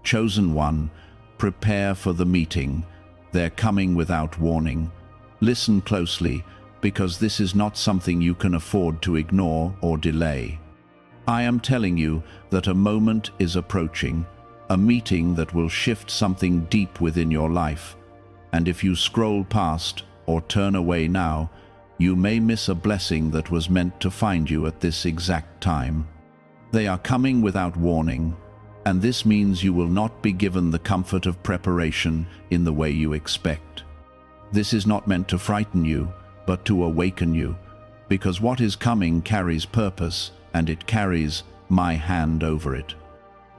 Chosen one, prepare for the meeting. They're coming without warning. Listen closely, because this is not something you can afford to ignore or delay. I am telling you that a moment is approaching, a meeting that will shift something deep within your life. And if you scroll past or turn away now, you may miss a blessing that was meant to find you at this exact time. They are coming without warning, and this means you will not be given the comfort of preparation in the way you expect. This is not meant to frighten you, but to awaken you, because what is coming carries purpose, and it carries my hand over it.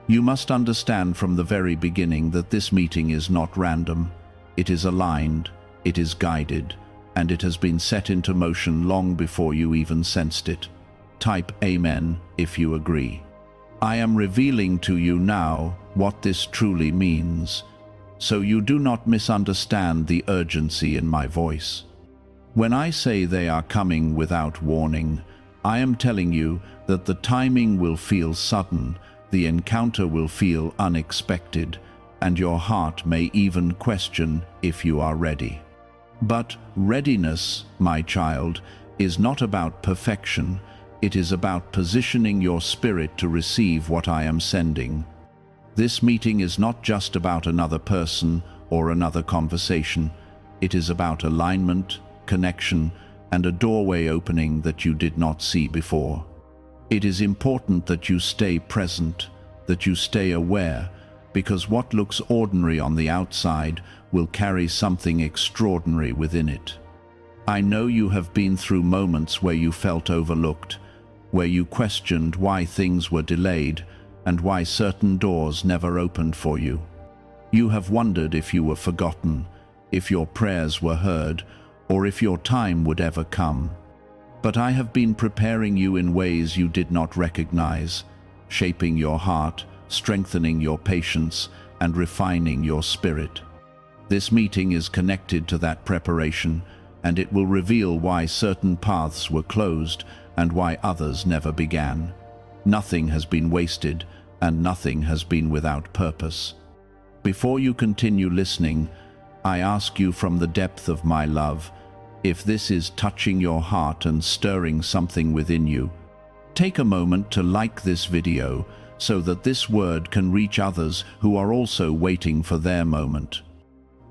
You must understand from the very beginning that this meeting is not random. It is aligned, it is guided, and it has been set into motion long before you even sensed it. Type Amen if you agree. I am revealing to you now what this truly means, so you do not misunderstand the urgency in my voice. When I say they are coming without warning, I am telling you that the timing will feel sudden, the encounter will feel unexpected, and your heart may even question if you are ready. But readiness, my child, is not about perfection. It is about positioning your spirit to receive what I am sending. This meeting is not just about another person or another conversation. It is about alignment, connection, and a doorway opening that you did not see before. It is important that you stay present, that you stay aware, because what looks ordinary on the outside will carry something extraordinary within it. I know you have been through moments where you felt overlooked, where you questioned why things were delayed and why certain doors never opened for you. You have wondered if you were forgotten, if your prayers were heard, or if your time would ever come. But I have been preparing you in ways you did not recognize, shaping your heart, strengthening your patience, and refining your spirit. This meeting is connected to that preparation, and it will reveal why certain paths were closed and why others never began. Nothing has been wasted, and nothing has been without purpose. Before you continue listening, I ask you from the depth of my love, if this is touching your heart and stirring something within you, take a moment to like this video so that this word can reach others who are also waiting for their moment.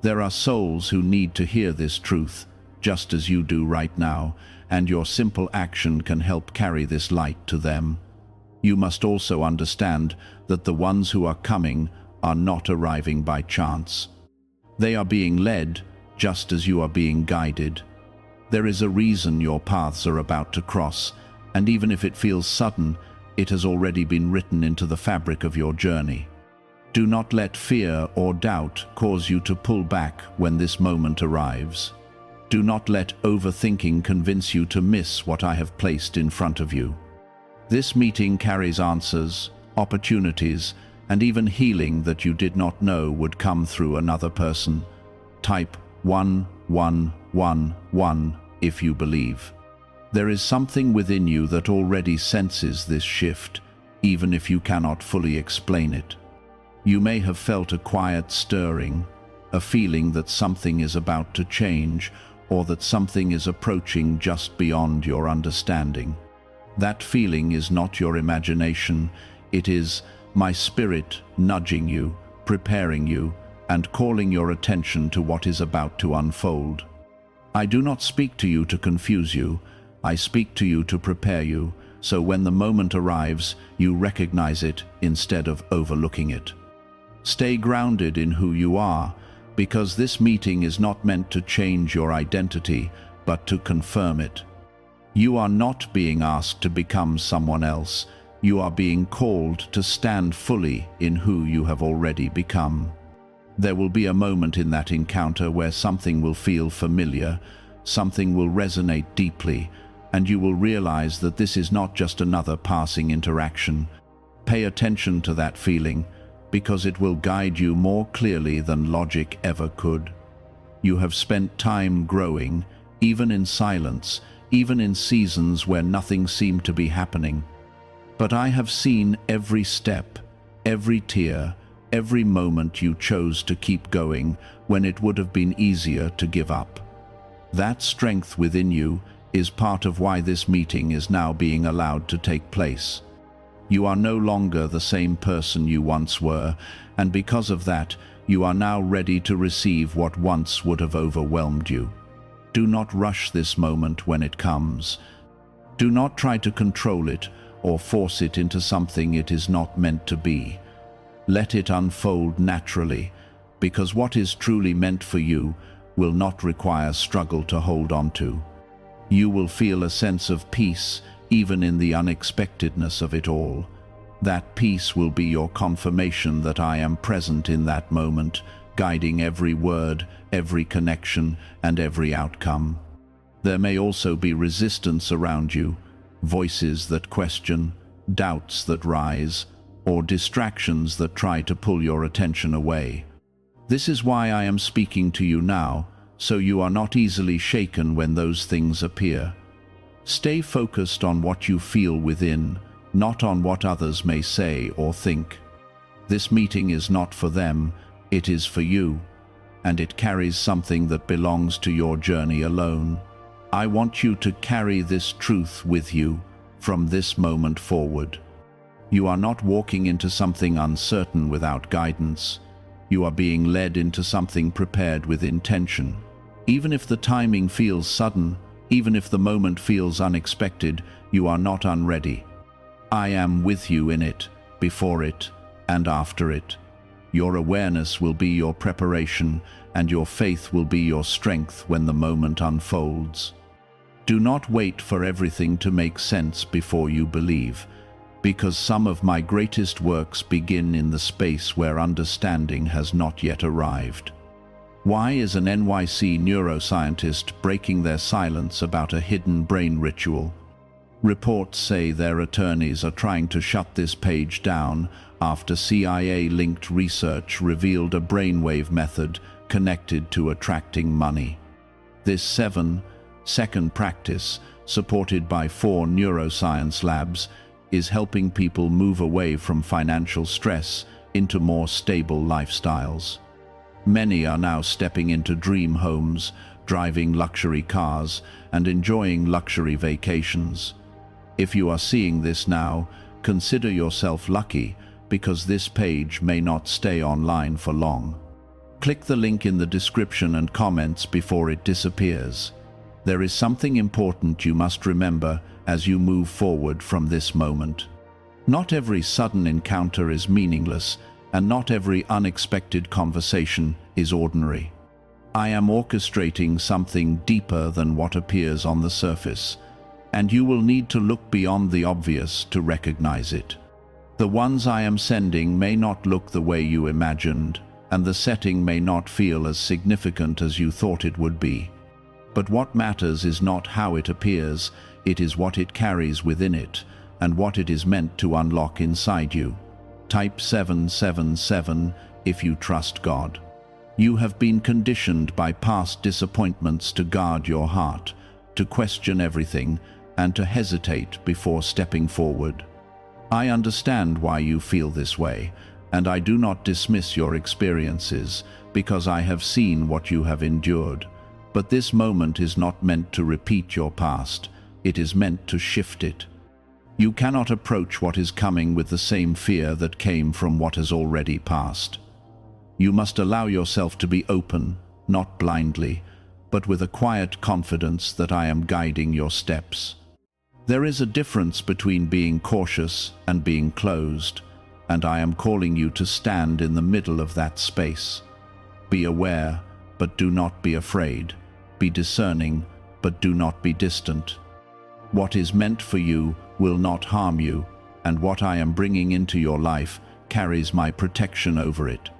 There are souls who need to hear this truth, just as you do right now, and your simple action can help carry this light to them. You must also understand that the ones who are coming are not arriving by chance. They are being led just as you are being guided. There is a reason your paths are about to cross, and even if it feels sudden, it has already been written into the fabric of your journey. Do not let fear or doubt cause you to pull back when this moment arrives. Do not let overthinking convince you to miss what I have placed in front of you. This meeting carries answers, opportunities, and even healing that you did not know would come through another person. Type 1111 if you believe. There is something within you that already senses this shift, even if you cannot fully explain it. You may have felt a quiet stirring, a feeling that something is about to change, or that something is approaching just beyond your understanding. That feeling is not your imagination, it is my spirit nudging you, preparing you, and calling your attention to what is about to unfold. I do not speak to you to confuse you, I speak to you to prepare you, so when the moment arrives, you recognize it instead of overlooking it. Stay grounded in who you are, because this meeting is not meant to change your identity, but to confirm it. You are not being asked to become someone else. You are being called to stand fully in who you have already become. There will be a moment in that encounter where something will feel familiar, something will resonate deeply, and you will realize that this is not just another passing interaction. Pay attention to that feeling, because it will guide you more clearly than logic ever could. You have spent time growing, even in silence, even in seasons where nothing seemed to be happening. But I have seen every step, every tear, Every moment you chose to keep going when it would have been easier to give up. That strength within you is part of why this meeting is now being allowed to take place. You are no longer the same person you once were, and because of that, you are now ready to receive what once would have overwhelmed you. Do not rush this moment when it comes. Do not try to control it or force it into something it is not meant to be. Let it unfold naturally, because what is truly meant for you will not require struggle to hold on to. You will feel a sense of peace even in the unexpectedness of it all. That peace will be your confirmation that I am present in that moment, guiding every word, every connection, and every outcome. There may also be resistance around you, voices that question, doubts that rise, or distractions that try to pull your attention away. This is why I am speaking to you now, so you are not easily shaken when those things appear. Stay focused on what you feel within, not on what others may say or think. This meeting is not for them, it is for you, and it carries something that belongs to your journey alone. I want you to carry this truth with you from this moment forward. You are not walking into something uncertain without guidance. You are being led into something prepared with intention. Even if the timing feels sudden, even if the moment feels unexpected, you are not unready. I am with you in it, before it, and after it. Your awareness will be your preparation, and your faith will be your strength when the moment unfolds. Do not wait for everything to make sense before you believe, because some of my greatest works begin in the space where understanding has not yet arrived. Why is an NYC neuroscientist breaking their silence about a hidden brain ritual? Reports say their attorneys are trying to shut this page down after CIA-linked research revealed a brainwave method connected to attracting money. This 7-second practice, supported by 4 neuroscience labs, is helping people move away from financial stress into more stable lifestyles. Many are now stepping into dream homes, driving luxury cars, and enjoying luxury vacations. If you are seeing this now, consider yourself lucky, because this page may not stay online for long. Click the link in the description and comments before it disappears. There is something important you must remember as you move forward from this moment. Not every sudden encounter is meaningless, and not every unexpected conversation is ordinary. I am orchestrating something deeper than what appears on the surface, and you will need to look beyond the obvious to recognize it. The ones I am sending may not look the way you imagined, and the setting may not feel as significant as you thought it would be. But what matters is not how it appears, it is what it carries within it, and what it is meant to unlock inside you. Type 777 if you trust God. You have been conditioned by past disappointments to guard your heart, to question everything, and to hesitate before stepping forward. I understand why you feel this way, and I do not dismiss your experiences, because I have seen what you have endured. But this moment is not meant to repeat your past, it is meant to shift it. You cannot approach what is coming with the same fear that came from what has already passed. You must allow yourself to be open, not blindly, but with a quiet confidence that I am guiding your steps. There is a difference between being cautious and being closed, and I am calling you to stand in the middle of that space. Be aware, but do not be afraid. Be discerning, but do not be distant. What is meant for you will not harm you, and what I am bringing into your life carries my protection over it.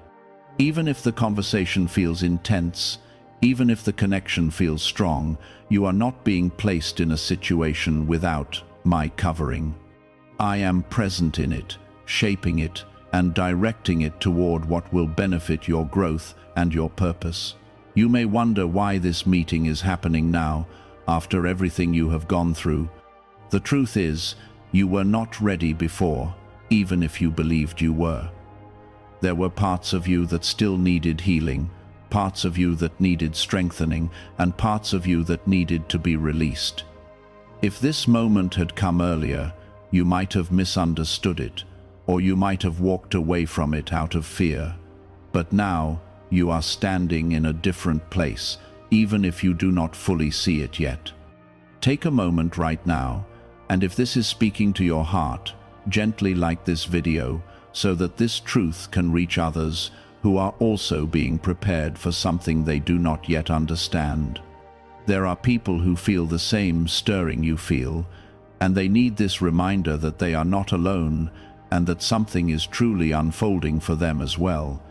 Even if the conversation feels intense, even if the connection feels strong, you are not being placed in a situation without my covering. I am present in it, shaping it, and directing it toward what will benefit your growth and your purpose. You may wonder why this meeting is happening now, after everything you have gone through. The truth is, you were not ready before, even if you believed you were. There were parts of you that still needed healing, parts of you that needed strengthening, and parts of you that needed to be released. If this moment had come earlier, you might have misunderstood it, or you might have walked away from it out of fear. But now, you are standing in a different place, even if you do not fully see it yet. Take a moment right now, and if this is speaking to your heart, gently like this video, so that this truth can reach others who are also being prepared for something they do not yet understand. There are people who feel the same stirring you feel, and they need this reminder that they are not alone and that something is truly unfolding for them as well.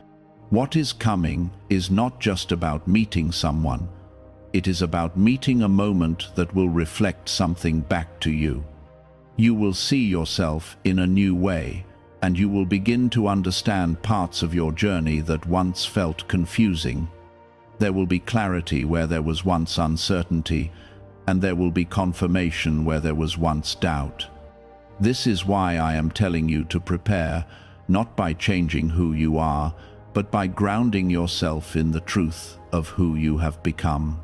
What is coming is not just about meeting someone. It is about meeting a moment that will reflect something back to you. You will see yourself in a new way, and you will begin to understand parts of your journey that once felt confusing. There will be clarity where there was once uncertainty, and there will be confirmation where there was once doubt. This is why I am telling you to prepare, not by changing who you are, but by grounding yourself in the truth of who you have become.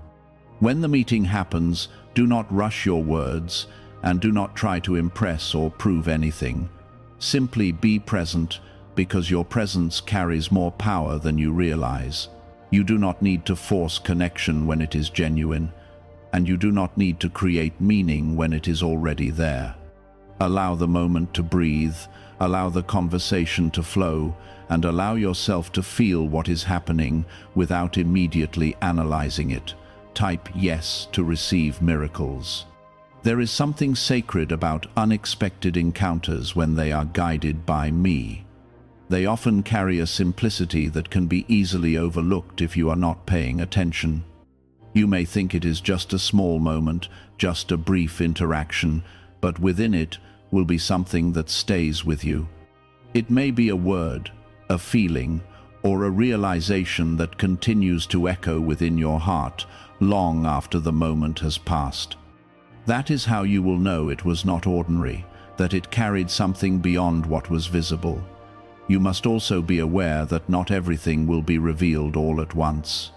When the meeting happens, do not rush your words, and do not try to impress or prove anything. Simply be present, because your presence carries more power than you realize. You do not need to force connection when it is genuine, and you do not need to create meaning when it is already there. Allow the moment to breathe, allow the conversation to flow, and allow yourself to feel what is happening without immediately analyzing it. Type yes to receive miracles. There is something sacred about unexpected encounters when they are guided by me. They often carry a simplicity that can be easily overlooked if you are not paying attention. You may think it is just a small moment, just a brief interaction, but within it will be something that stays with you. It may be a word, a feeling, or a realization that continues to echo within your heart long after the moment has passed. That is how you will know it was not ordinary, that it carried something beyond what was visible. You must also be aware that not everything will be revealed all at once.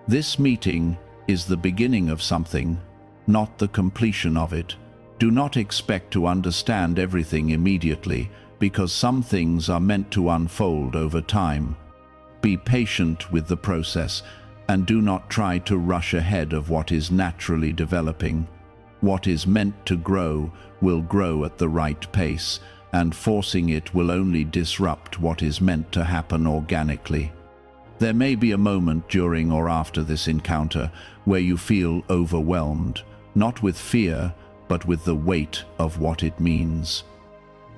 This meeting is the beginning of something, not the completion of it. Do not expect to understand everything immediately, because some things are meant to unfold over time. Be patient with the process, and do not try to rush ahead of what is naturally developing. What is meant to grow will grow at the right pace, and forcing it will only disrupt what is meant to happen organically. There may be a moment during or after this encounter where you feel overwhelmed, not with fear, but with the weight of what it means.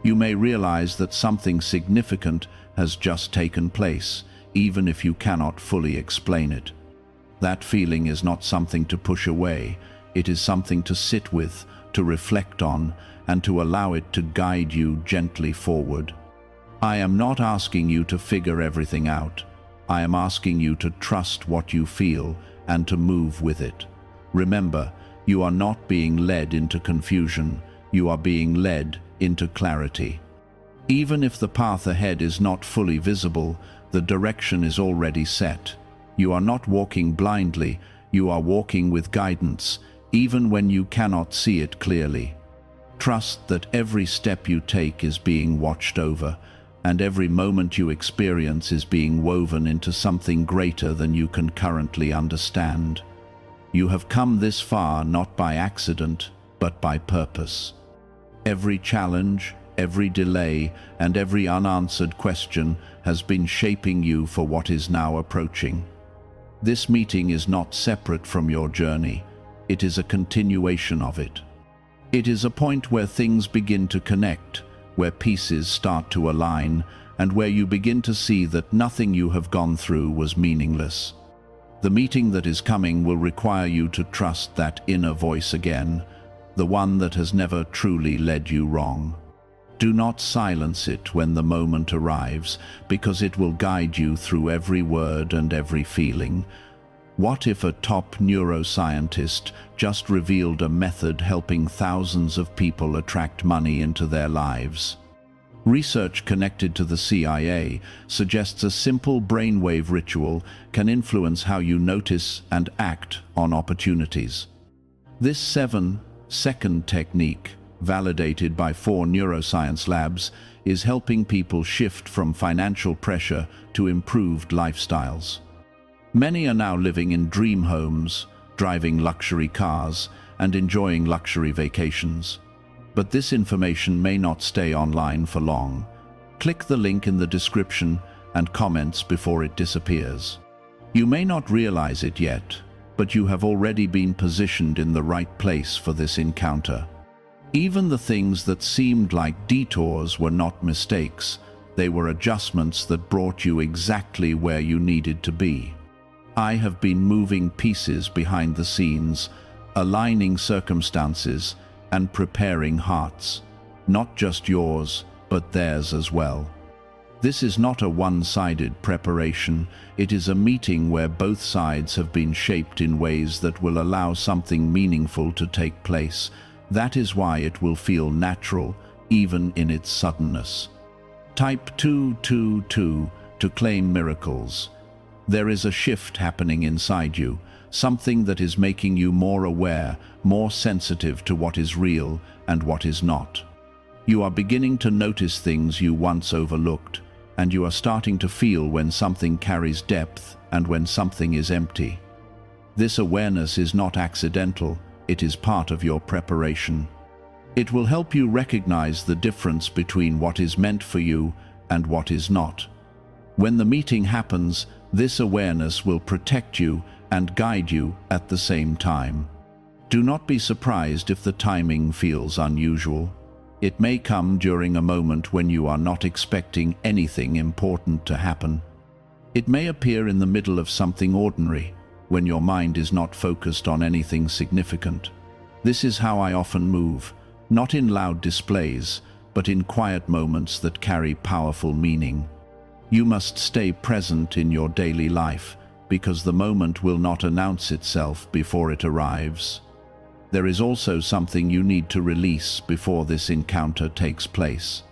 You may realize that something significant has just taken place, even if you cannot fully explain it. That feeling is not something to push away. It is something to sit with, to reflect on, and to allow it to guide you gently forward. I am not asking you to figure everything out. I am asking you to trust what you feel and to move with it. Remember, you are not being led into confusion. You are being led into clarity. Even if the path ahead is not fully visible, the direction is already set. You are not walking blindly. You are walking with guidance, even when you cannot see it clearly. Trust that every step you take is being watched over, and every moment you experience is being woven into something greater than you can currently understand. You have come this far not by accident, but by purpose. Every challenge, every delay, and every unanswered question has been shaping you for what is now approaching. This meeting is not separate from your journey. It is a continuation of it. It is a point where things begin to connect, where pieces start to align, and where you begin to see that nothing you have gone through was meaningless. The meeting that is coming will require you to trust that inner voice again, the one that has never truly led you wrong. Do not silence it when the moment arrives, because it will guide you through every word and every feeling. What if a top neuroscientist just revealed a method helping thousands of people attract money into their lives? Research connected to the CIA suggests a simple brainwave ritual can influence how you notice and act on opportunities. This 7-second technique, validated by 4 neuroscience labs, is helping people shift from financial pressure to improved lifestyles. Many are now living in dream homes, driving luxury cars, and enjoying luxury vacations. But this information may not stay online for long. Click the link in the description and comments before it disappears. You may not realize it yet, but you have already been positioned in the right place for this encounter. Even the things that seemed like detours were not mistakes. They were adjustments that brought you exactly where you needed to be. I have been moving pieces behind the scenes, aligning circumstances, and preparing hearts, not just yours, but theirs as well. This is not a one-sided preparation. It is a meeting where both sides have been shaped in ways that will allow something meaningful to take place. That is why it will feel natural, even in its suddenness. Type 222 to claim miracles. There is a shift happening inside you, something that is making you more aware, more sensitive to what is real and what is not. You are beginning to notice things you once overlooked, and you are starting to feel when something carries depth and when something is empty. This awareness is not accidental, it is part of your preparation. It will help you recognize the difference between what is meant for you and what is not. When the meeting happens, this awareness will protect you and guide you at the same time. Do not be surprised if the timing feels unusual. It may come during a moment when you are not expecting anything important to happen. It may appear in the middle of something ordinary, when your mind is not focused on anything significant. This is how I often move, not in loud displays, but in quiet moments that carry powerful meaning. You must stay present in your daily life, because the moment will not announce itself before it arrives. There is also something you need to release before this encounter takes place.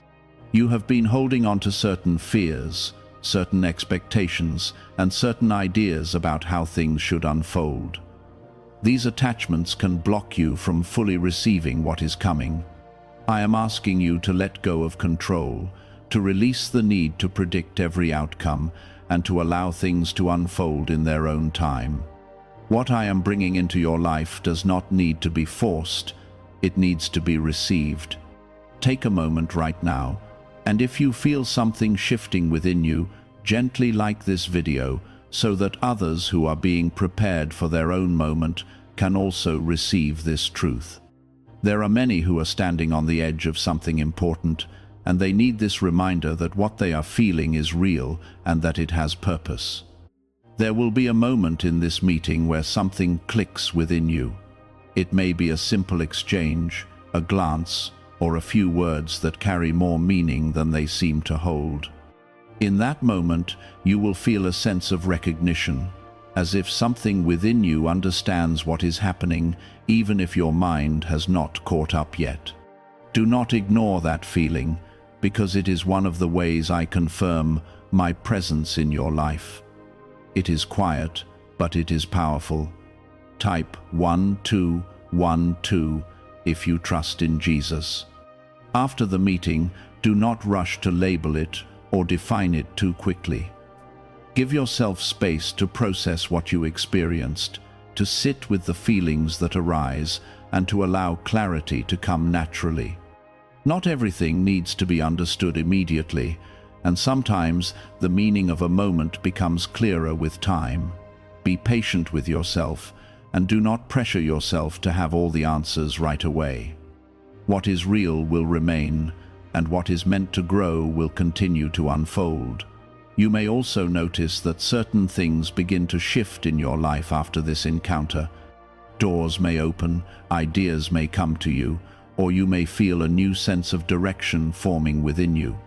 You have been holding on to certain fears, certain expectations, and certain ideas about how things should unfold. These attachments can block you from fully receiving what is coming. I am asking you to let go of control, to release the need to predict every outcome, and to allow things to unfold in their own time. What I am bringing into your life does not need to be forced, it needs to be received. Take a moment right now, and if you feel something shifting within you, gently like this video so that others who are being prepared for their own moment can also receive this truth. There are many who are standing on the edge of something important, and they need this reminder that what they are feeling is real and that it has purpose. There will be a moment in this meeting where something clicks within you. It may be a simple exchange, a glance, or a few words that carry more meaning than they seem to hold. In that moment, you will feel a sense of recognition, as if something within you understands what is happening, even if your mind has not caught up yet. Do not ignore that feeling, because it is one of the ways I confirm my presence in your life. It is quiet, but it is powerful. Type 1212 if you trust in Jesus. After the meeting, do not rush to label it or define it too quickly. Give yourself space to process what you experienced, to sit with the feelings that arise, and to allow clarity to come naturally. Not everything needs to be understood immediately, and sometimes the meaning of a moment becomes clearer with time. Be patient with yourself, and do not pressure yourself to have all the answers right away. What is real will remain, and what is meant to grow will continue to unfold. You may also notice that certain things begin to shift in your life after this encounter. Doors may open, ideas may come to you, or you may feel a new sense of direction forming within you.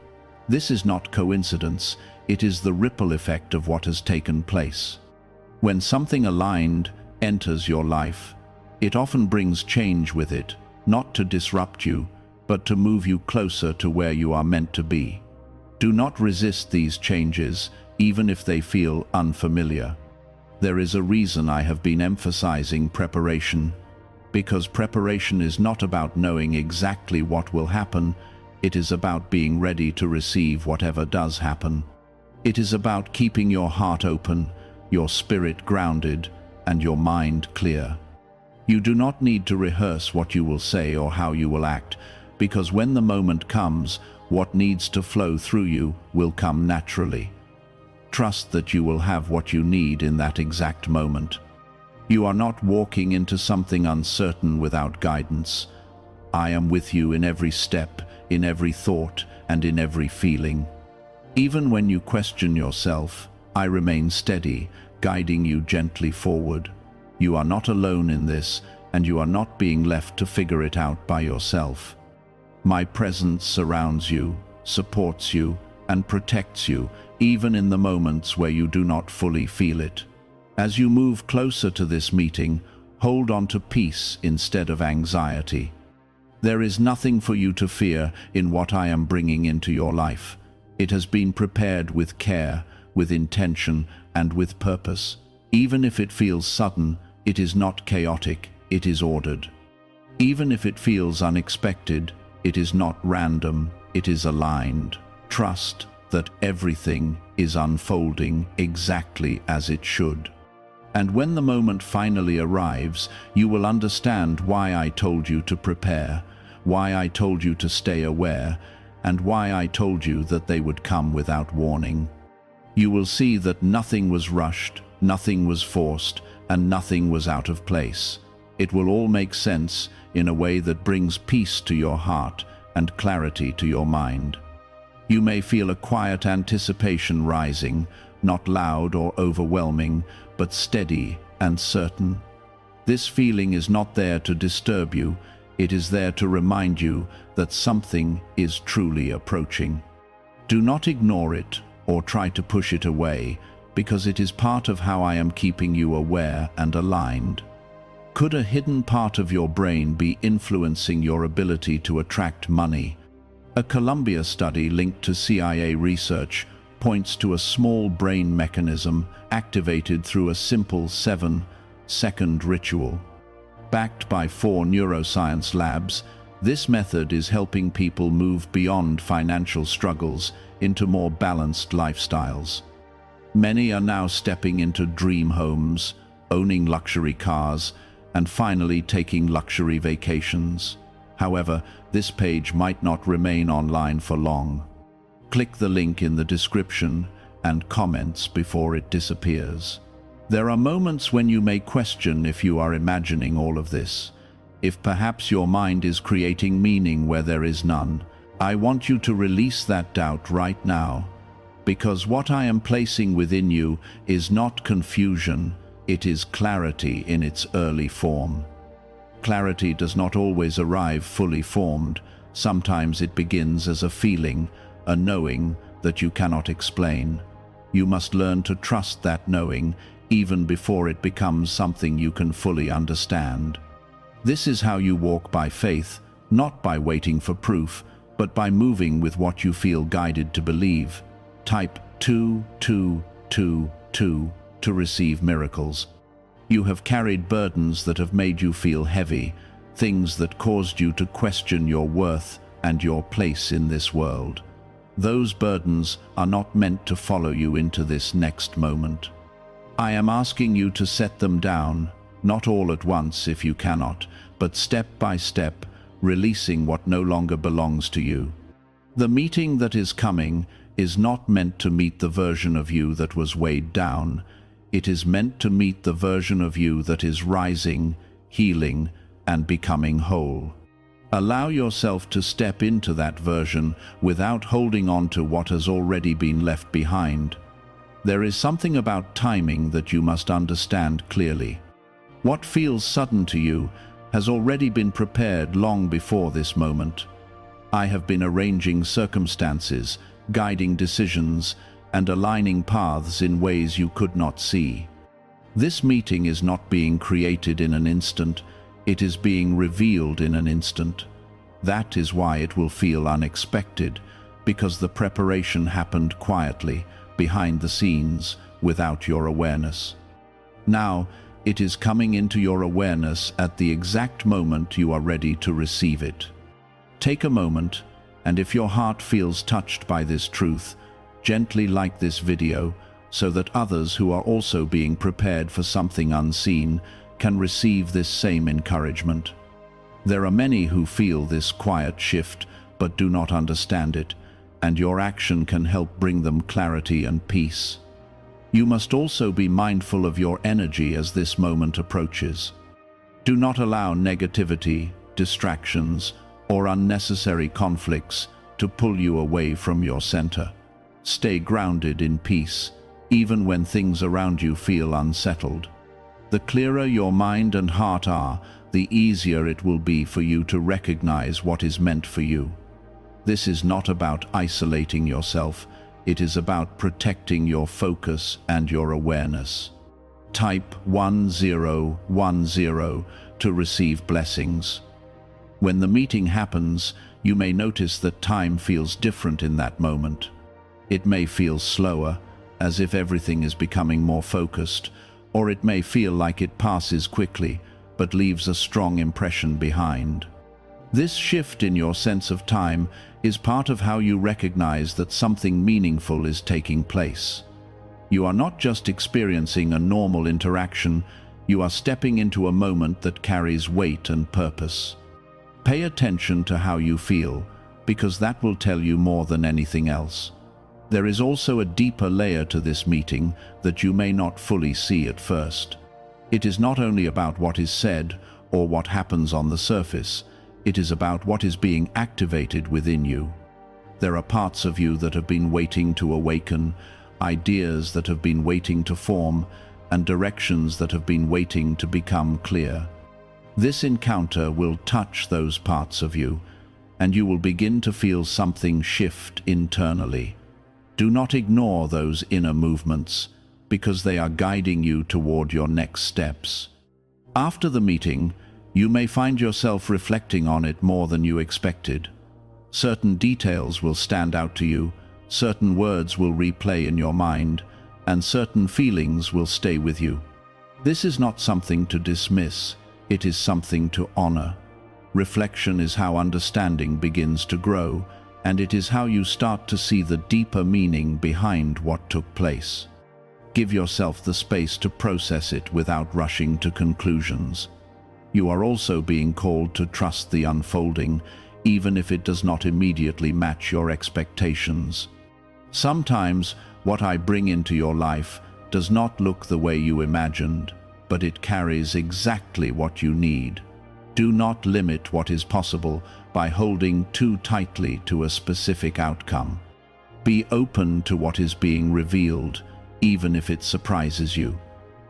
This is not coincidence, it is the ripple effect of what has taken place. When something aligned enters your life, it often brings change with it, not to disrupt you, but to move you closer to where you are meant to be. Do not resist these changes, even if they feel unfamiliar. There is a reason I have been emphasizing preparation, because preparation is not about knowing exactly what will happen, it is about being ready to receive whatever does happen. It is about keeping your heart open, your spirit grounded, and your mind clear. You do not need to rehearse what you will say or how you will act, because when the moment comes, what needs to flow through you will come naturally. Trust that you will have what you need in that exact moment. You are not walking into something uncertain without guidance. I am with you in every step, in every thought, and in every feeling. Even when you question yourself, I remain steady, guiding you gently forward. You are not alone in this, and you are not being left to figure it out by yourself. My presence surrounds you, supports you, and protects you, even in the moments where you do not fully feel it. As you move closer to this meeting, hold on to peace instead of anxiety. There is nothing for you to fear in what I am bringing into your life. It has been prepared with care, with intention, and with purpose. Even if it feels sudden, it is not chaotic, it is ordered. Even if it feels unexpected, it is not random, it is aligned. Trust that everything is unfolding exactly as it should. And when the moment finally arrives, you will understand why I told you to prepare, why I told you to stay aware, and why I told you that they would come without warning. You will see that nothing was rushed, nothing was forced, and nothing was out of place. It will all make sense in a way that brings peace to your heart and clarity to your mind. You may feel a quiet anticipation rising, not loud or overwhelming, but steady and certain. This feeling is not there to disturb you, it is there to remind you that something is truly approaching. Do not ignore it or try to push it away, because it is part of how I am keeping you aware and aligned. Could a hidden part of your brain be influencing your ability to attract money? A Columbia study linked to CIA research points to a small brain mechanism activated through a simple 7-second ritual. Backed by 4 neuroscience labs, this method is helping people move beyond financial struggles into more balanced lifestyles. Many are now stepping into dream homes, owning luxury cars, and finally taking luxury vacations. However, this page might not remain online for long. Click the link in the description and comments before it disappears. There are moments when you may question if you are imagining all of this, if perhaps your mind is creating meaning where there is none. I want you to release that doubt right now, because what I am placing within you is not confusion, it is clarity in its early form. Clarity does not always arrive fully formed. Sometimes it begins as a feeling, a knowing that you cannot explain. You must learn to trust that knowing even before it becomes something you can fully understand. This is how you walk by faith, not by waiting for proof, but by moving with what you feel guided to believe. Type 2222 to receive miracles. You have carried burdens that have made you feel heavy, things that caused you to question your worth and your place in this world. Those burdens are not meant to follow you into this next moment. I am asking you to set them down, not all at once if you cannot, but step by step, releasing what no longer belongs to you. The meeting that is coming is not meant to meet the version of you that was weighed down. It is meant to meet the version of you that is rising, healing, and becoming whole. Allow yourself to step into that version without holding on to what has already been left behind. There is something about timing that you must understand clearly. What feels sudden to you has already been prepared long before this moment. I have been arranging circumstances, guiding decisions, and aligning paths in ways you could not see. This meeting is not being created in an instant, it is being revealed in an instant. That is why it will feel unexpected, because the preparation happened quietly, behind the scenes, without your awareness. Now, it is coming into your awareness at the exact moment you are ready to receive it. Take a moment, and if your heart feels touched by this truth, gently like this video so that others who are also being prepared for something unseen can receive this same encouragement. There are many who feel this quiet shift but do not understand it, and your action can help bring them clarity and peace. You must also be mindful of your energy as this moment approaches. Do not allow negativity, distractions, or unnecessary conflicts to pull you away from your center. Stay grounded in peace, even when things around you feel unsettled. The clearer your mind and heart are, the easier it will be for you to recognize what is meant for you. This is not about isolating yourself, it is about protecting your focus and your awareness. Type 1010 to receive blessings. When the meeting happens, you may notice that time feels different in that moment. It may feel slower, as if everything is becoming more focused, or it may feel like it passes quickly, but leaves a strong impression behind. This shift in your sense of time is part of how you recognize that something meaningful is taking place. You are not just experiencing a normal interaction, you are stepping into a moment that carries weight and purpose. Pay attention to how you feel, because that will tell you more than anything else. There is also a deeper layer to this meeting that you may not fully see at first. It is not only about what is said or what happens on the surface, it is about what is being activated within you. There are parts of you that have been waiting to awaken, ideas that have been waiting to form, and directions that have been waiting to become clear. This encounter will touch those parts of you, and you will begin to feel something shift internally. Do not ignore those inner movements, because they are guiding you toward your next steps. After the meeting, you may find yourself reflecting on it more than you expected. Certain details will stand out to you, certain words will replay in your mind, and certain feelings will stay with you. This is not something to dismiss, it is something to honor. Reflection is how understanding begins to grow, and it is how you start to see the deeper meaning behind what took place. Give yourself the space to process it without rushing to conclusions. You are also being called to trust the unfolding, even if it does not immediately match your expectations. Sometimes what I bring into your life does not look the way you imagined, but it carries exactly what you need. Do not limit what is possible by holding too tightly to a specific outcome. Be open to what is being revealed, even if it surprises you.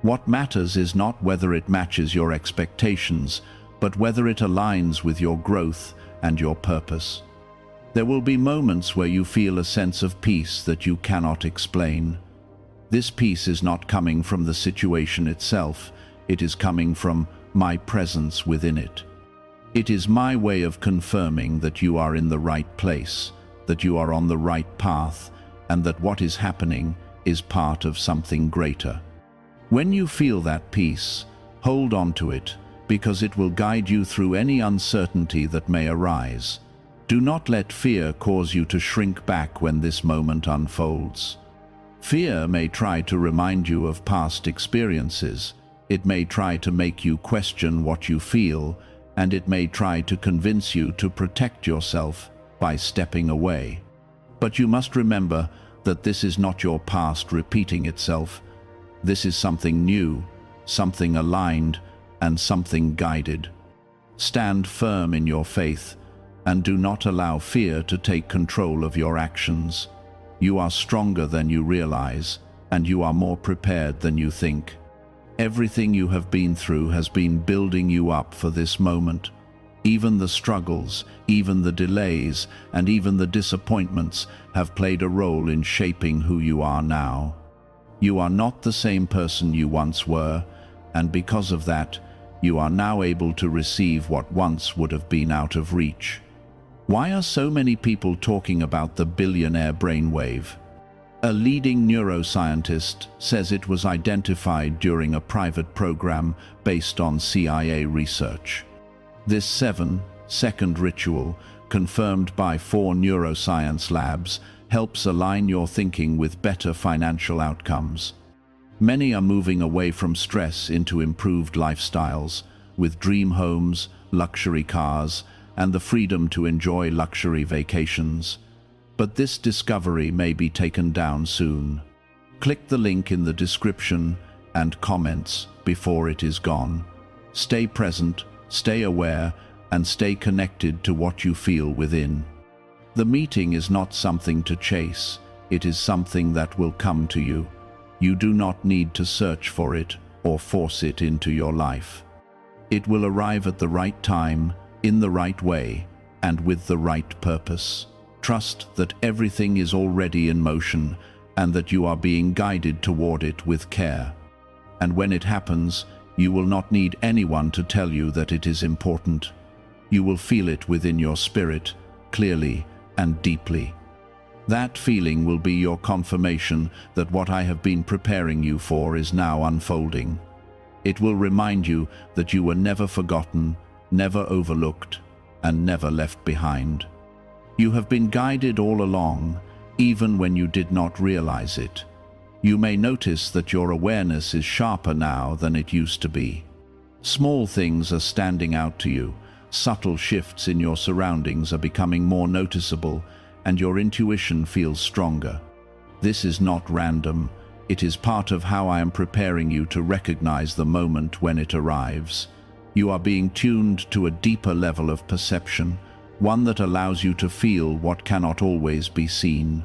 What matters is not whether it matches your expectations, but whether it aligns with your growth and your purpose. There will be moments where you feel a sense of peace that you cannot explain. This peace is not coming from the situation itself, it is coming from my presence within it. It is my way of confirming that you are in the right place, that you are on the right path, and that what is happening is part of something greater. When you feel that peace, hold on to it, because it will guide you through any uncertainty that may arise. Do not let fear cause you to shrink back when this moment unfolds. Fear may try to remind you of past experiences. It may try to make you question what you feel, and it may try to convince you to protect yourself by stepping away. But you must remember that this is not your past repeating itself. This is something new, something aligned, and something guided. Stand firm in your faith, and do not allow fear to take control of your actions. You are stronger than you realize, and you are more prepared than you think. Everything you have been through has been building you up for this moment. Even the struggles, even the delays, and even the disappointments have played a role in shaping who you are now. You are not the same person you once were, and because of that, you are now able to receive what once would have been out of reach. Why are so many people talking about the billionaire brainwave? A leading neuroscientist says it was identified during a private program based on CIA research. This 7-second ritual, confirmed by 4 neuroscience labs, helps align your thinking with better financial outcomes. Many are moving away from stress into improved lifestyles, with dream homes, luxury cars, and the freedom to enjoy luxury vacations. But this discovery may be taken down soon. Click the link in the description and comments before it is gone. Stay present, stay aware, and stay connected to what you feel within. The meeting is not something to chase, it is something that will come to you. You do not need to search for it or force it into your life. It will arrive at the right time, in the right way, and with the right purpose. Trust that everything is already in motion and that you are being guided toward it with care. And when it happens, you will not need anyone to tell you that it is important. You will feel it within your spirit, clearly and deeply. That feeling will be your confirmation that what I have been preparing you for is now unfolding. It will remind you that you were never forgotten, never overlooked, and never left behind. You have been guided all along, even when you did not realize it. You may notice that your awareness is sharper now than it used to be. Small things are standing out to you, subtle shifts in your surroundings are becoming more noticeable, and your intuition feels stronger. This is not random. It is part of how I am preparing you to recognize the moment when it arrives. You are being tuned to a deeper level of perception, one that allows you to feel what cannot always be seen.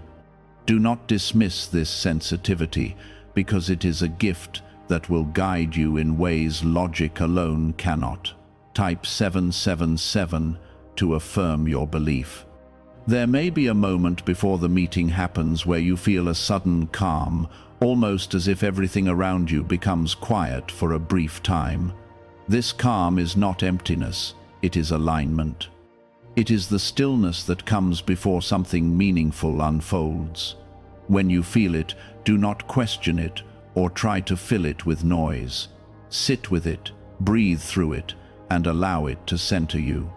Do not dismiss this sensitivity, because it is a gift that will guide you in ways logic alone cannot. Type 777 to affirm your belief. There may be a moment before the meeting happens where you feel a sudden calm, almost as if everything around you becomes quiet for a brief time. This calm is not emptiness, it is alignment. It is the stillness that comes before something meaningful unfolds. When you feel it, do not question it or try to fill it with noise. Sit with it, breathe through it, and allow it to center you.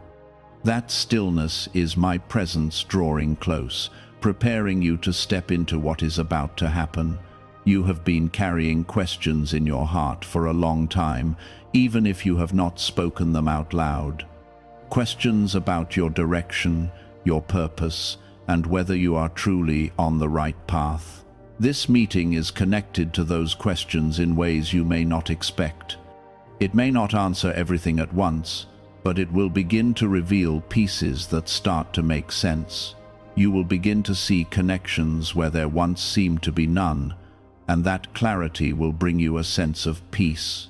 That stillness is my presence drawing close, preparing you to step into what is about to happen. You have been carrying questions in your heart for a long time, even if you have not spoken them out loud. Questions about your direction, your purpose, and whether you are truly on the right path. This meeting is connected to those questions in ways you may not expect. It may not answer everything at once, but it will begin to reveal pieces that start to make sense. You will begin to see connections where there once seemed to be none, and that clarity will bring you a sense of peace.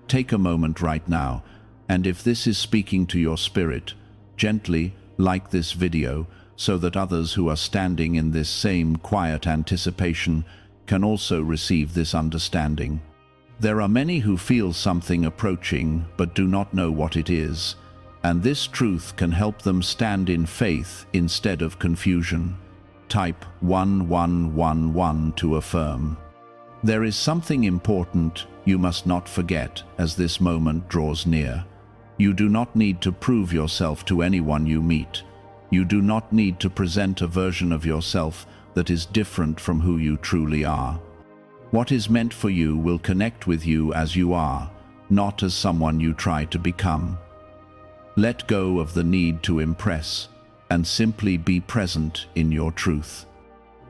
Take a moment right now, and if this is speaking to your spirit, gently like this video so that others who are standing in this same quiet anticipation can also receive this understanding. There are many who feel something approaching but do not know what it is, and this truth can help them stand in faith instead of confusion. Type 1111 to affirm. There is something important you must not forget as this moment draws near. You do not need to prove yourself to anyone you meet. You do not need to present a version of yourself that is different from who you truly are. What is meant for you will connect with you as you are, not as someone you try to become. Let go of the need to impress and simply be present in your truth.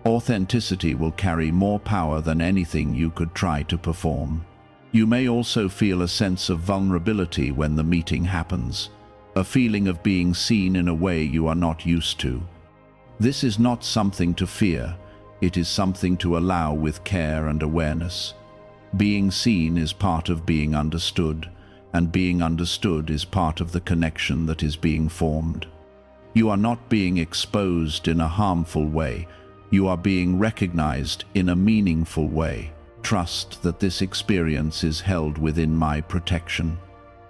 Authenticity will carry more power than anything you could try to perform. You may also feel a sense of vulnerability when the meeting happens, a feeling of being seen in a way you are not used to. This is not something to fear, it is something to allow with care and awareness. Being seen is part of being understood, and being understood is part of the connection that is being formed. You are not being exposed in a harmful way, you are being recognized in a meaningful way. Trust that this experience is held within my protection.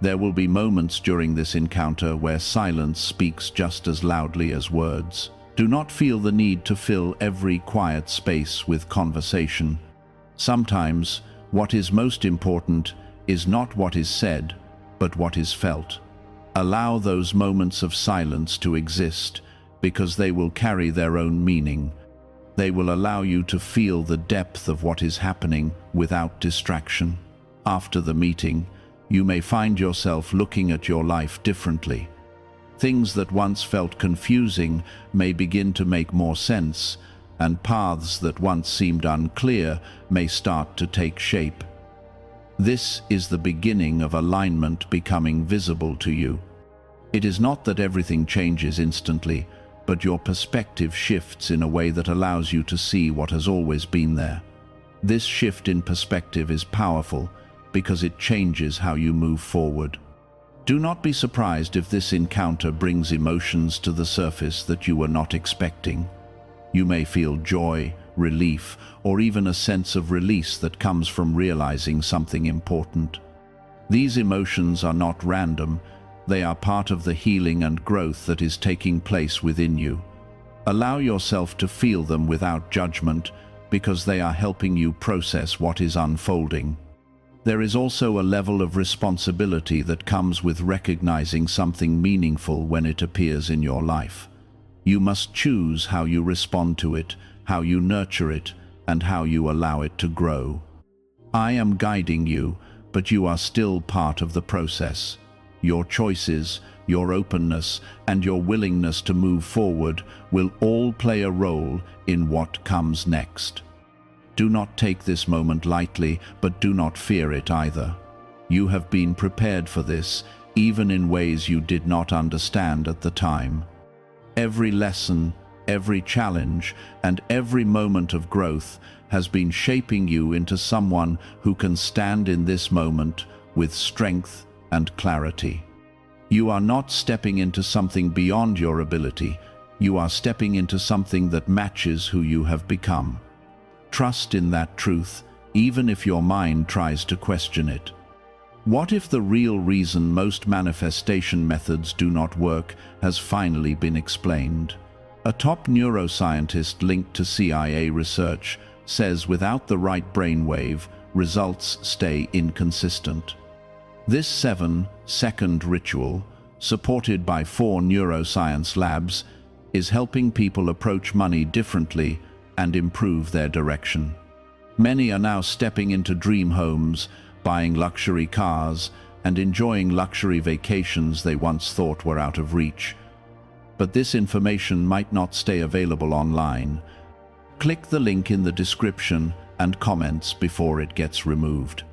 There will be moments during this encounter where silence speaks just as loudly as words. Do not feel the need to fill every quiet space with conversation. Sometimes, what is most important is not what is said, but what is felt. Allow those moments of silence to exist, because they will carry their own meaning. They will allow you to feel the depth of what is happening without distraction. After the meeting, you may find yourself looking at your life differently. Things that once felt confusing may begin to make more sense, and paths that once seemed unclear may start to take shape. This is the beginning of alignment becoming visible to you. It is not that everything changes instantly, but your perspective shifts in a way that allows you to see what has always been there. This shift in perspective is powerful because it changes how you move forward. Do not be surprised if this encounter brings emotions to the surface that you were not expecting. You may feel joy, relief, or even a sense of release that comes from realizing something important. These emotions are not random. They are part of the healing and growth that is taking place within you. Allow yourself to feel them without judgment, because they are helping you process what is unfolding. There is also a level of responsibility that comes with recognizing something meaningful when it appears in your life. You must choose how you respond to it, how you nurture it, and how you allow it to grow. I am guiding you, but you are still part of the process. Your choices, your openness, and your willingness to move forward will all play a role in what comes next. Do not take this moment lightly, but do not fear it either. You have been prepared for this, even in ways you did not understand at the time. Every lesson, every challenge, and every moment of growth has been shaping you into someone who can stand in this moment with strength and clarity. You are not stepping into something beyond your ability. You are stepping into something that matches who you have become. Trust in that truth, even if your mind tries to question it. What if the real reason most manifestation methods do not work has finally been explained? A top neuroscientist linked to CIA research says without the right brainwave, results stay inconsistent. This 7-second ritual, supported by 4 neuroscience labs, is helping people approach money differently and improve their direction. Many are now stepping into dream homes, buying luxury cars, and enjoying luxury vacations they once thought were out of reach. But this information might not stay available online. Click the link in the description and comments before it gets removed.